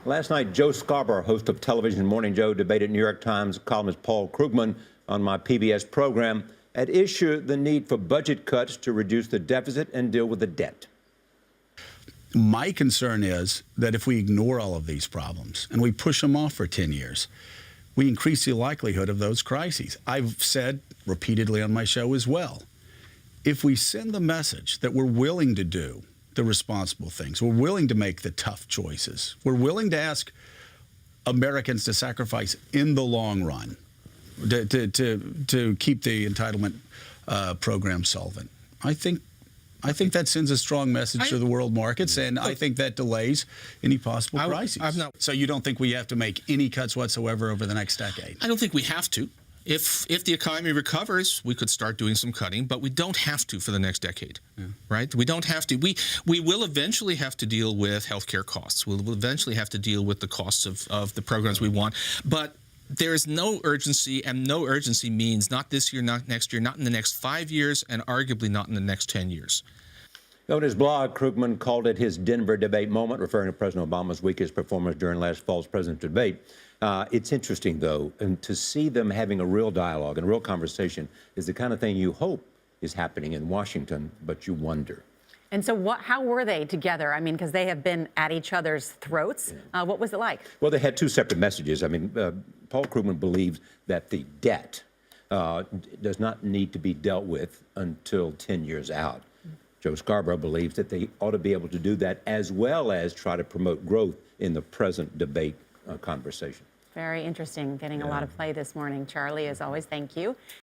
Last night, Joe Scarborough, host of Television Morning Joe, debated New York Times columnist Paul Krugman on my PBS program. At issue, the need for budget cuts to reduce the deficit and deal with the debt. My concern is that if we ignore all of these problems and we push them off for 10 years, we increase the likelihood of those crises. I've said repeatedly on my show as well, if we send the message that we're willing to do the responsible things, we're willing to make the tough choices, we're willing to ask Americans to sacrifice in the long run to keep the entitlement program solvent, I think that sends a strong message to the world markets, and I think that delays any possible crises. So you don't think we have to make any cuts whatsoever over the next decade? I don't think we have to. If the economy recovers, we could start doing some cutting, but we don't have to for the next decade, right? We don't have to. We will eventually have to deal with healthcare costs. We'll eventually have to deal with the costs of the programs we want, but there is no urgency, and no urgency means not this year, not next year, not in the next 5 years, and arguably not in the next 10 years. On his blog, Krugman called it his Denver debate moment, referring to President Obama's weakest performance during last fall's presidential debate. It's interesting, though, and to see them having a real dialogue and real conversation is the kind of thing you hope is happening in Washington, but you wonder. And so how were they together? I mean, because they have been at each other's throats. What was it like? Well, they had two separate messages. I mean, Paul Krugman believes that the debt does not need to be dealt with until 10 years out. Joe Scarborough believes that they ought to be able to do that as well as try to promote growth in the present debate conversation. Very interesting. Getting a lot of play this morning. Charlie, as always, thank you.